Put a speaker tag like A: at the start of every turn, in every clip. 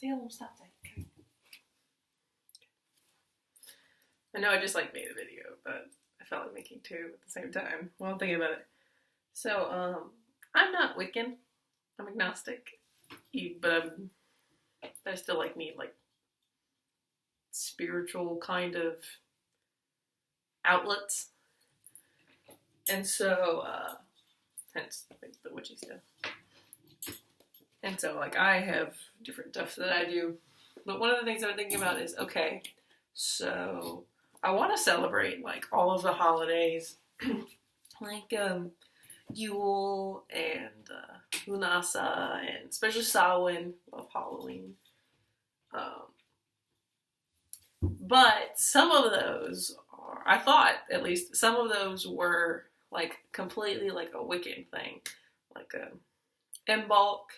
A: Salem, stop that. Okay. I know I just like made a video, but I felt like making two at the same time while I'm thinking about it. So, I'm not Wiccan. I'm agnostic. But I still like need like spiritual kind of outlets. And so, hence like, the witchy stuff. And so like I have different stuff that I do. But one of the things I'm thinking about is, okay, so I want to celebrate like all of the holidays, like Yule and Lunasa and especially Samhain. Love Halloween. But some of those are, I thought at least, some of those were like completely like a Wiccan thing, like Imbolc,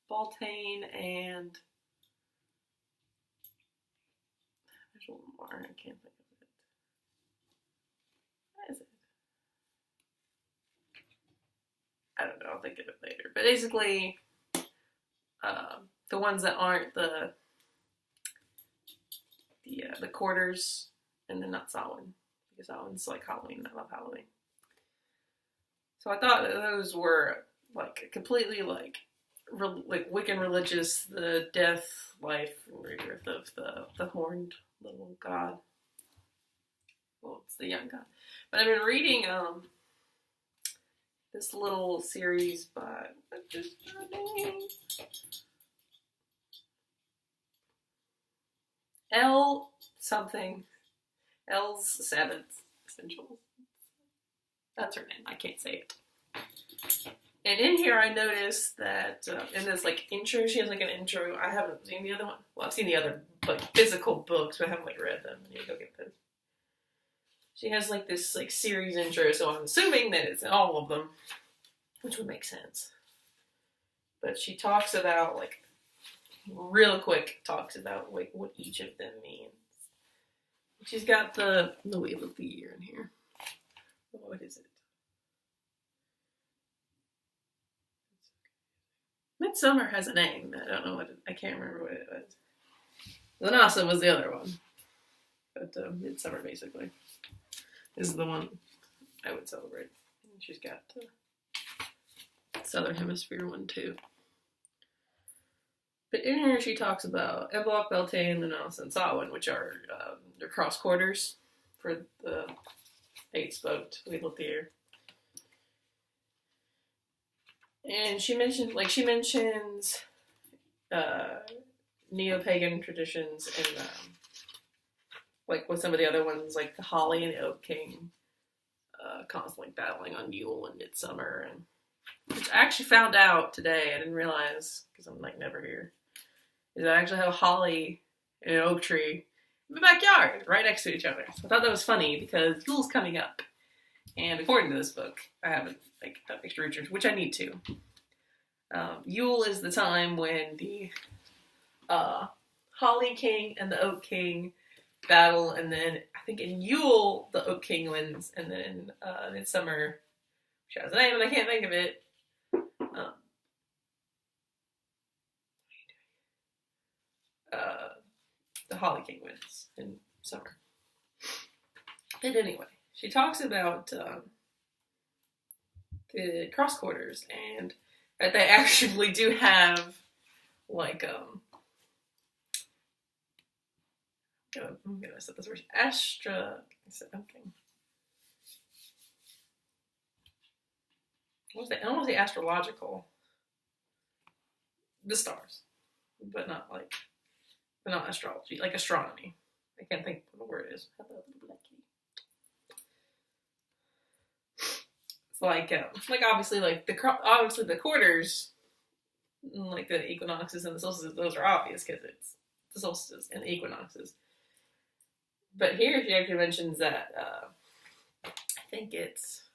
A: Beltane, and there's one more. I can't think of it. What is it? I don't know. I'll think of it later. But basically, the ones that aren't the quarters, and then not Samhain, because Samhain's like Halloween. I love Halloween. So I thought that those were like completely like Wiccan religious, the death, life, and rebirth of the horned little god. Well, it's the young god. But I've been reading this little series by what's his name? L something. L's Seventh Essentials. That's her name. I can't say it. And in here, I noticed that in this like intro, she has like an intro. I haven't seen the other one. Well, I've seen the other like physical books, but I haven't like read them. I need to go get those. She has like this like series intro, so I'm assuming that it's in all of them, which would make sense. But she talks about like real quick talks about like what each of them means. She's got the Wheel of the Year in here. What is it? Midsummer has a name. I don't know what I can't remember what it was. Lunasa was the other one. But Midsummer basically is the one I would celebrate. And she's got the Southern Hemisphere one too. But in here she talks about Imbolc, Beltane, Lunasa, and Samhain, which are their cross quarters for the 8-spoked Wheel of the Year. And she mentions neo-pagan traditions and like with some of the other ones, like the Holly and the Oak King constantly battling on Yule and Midsummer, and which I actually found out today. I didn't realize because I'm like never here. Is I actually have a holly and an oak tree in my backyard, right next to each other. So I thought that was funny because Yule's coming up, and according to this book, I haven't like done extra research, which I need to. Yule is the time when the Holly King and the Oak King battle, and then I think in Yule the Oak King wins, and then Midsummer, which has a name and I can't think of it. The Holly King wins in summer. And anyway, she talks about the cross quarters and that they actually do have like I'm gonna set this word what was that? I don't want to say astrological. The stars, but not astrology, like astronomy. I can't think what the word is. It's like obviously like the quarters, like the equinoxes and the solstices. Those are obvious because it's the solstices and the equinoxes. But here she actually mentions that I think it's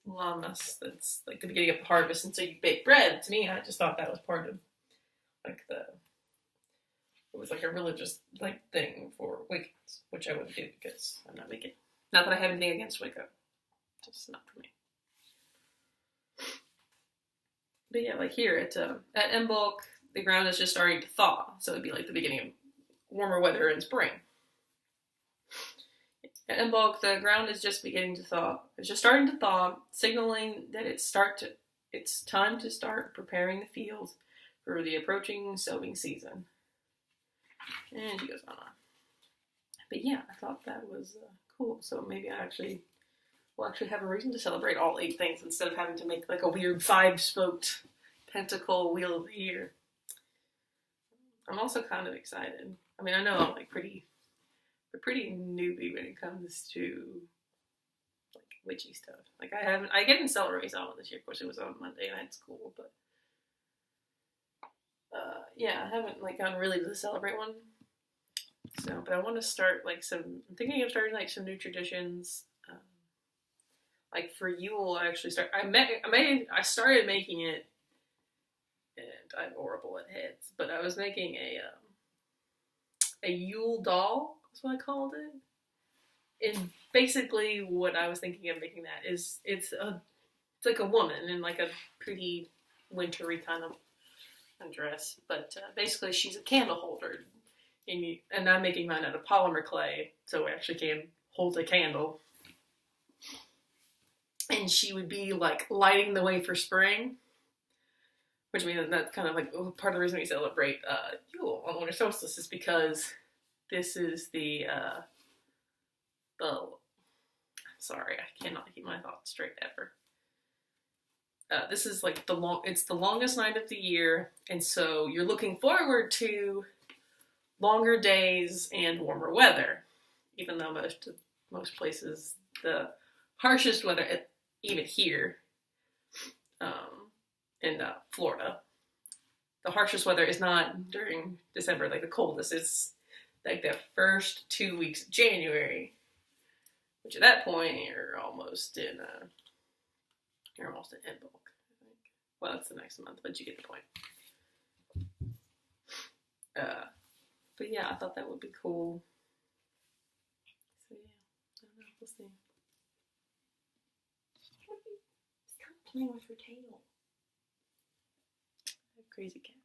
A: Lammas. That's like the beginning of the harvest, and so you bake bread. To me, I just thought that was part of like it was like a religious like thing for Wiccans, which I wouldn't do because I'm not Wiccan. Not that I have anything against Wicca, just not for me. but yeah, like here at Embolk, the ground is just starting to thaw, so it'd be like the beginning of warmer weather in spring. At Embolk, the ground is just beginning to thaw. It's just starting to thaw, signaling that it's time to start preparing the fields for the approaching sowing season. And she goes on. But yeah, I thought that was cool. So maybe we'll actually have a reason to celebrate all 8 things instead of having to make like a weird 5-spoked pentacle wheel of the year. I'm also kind of excited. I mean, I know I'm like pretty newbie when it comes to like witchy stuff. Like I didn't celebrate Samhain this year. Of course, it was on Monday and I had school, but yeah, I haven't like gone really to celebrate one. So, but I want to start like I'm thinking of starting like some new traditions. Like for Yule, I started making it, and I'm horrible at heads, but I was making a Yule doll. That's what I called it. And basically, what I was thinking of making that is it's like a woman in like a pretty wintry kind of dress, but basically she's a candle holder, and I'm making mine out of polymer clay, so it actually can hold a candle. And she would be like lighting the way for spring, which means that's kind of like part of the reason we celebrate Yule on winter solstice is because this is sorry, I cannot keep my thoughts straight ever. This is like it's the longest night of the year, and so you're looking forward to longer days and warmer weather, even though most places the harshest weather, even here in Florida, the harshest weather is not during December, like the coldest. It's like the first 2 weeks of January, which at that point you're almost in Embolk, I think. Well, that's the next month, but you get the point. But yeah, I thought that would be cool. So yeah, I don't know, we'll see. Stop playing with her tail. Crazy cat.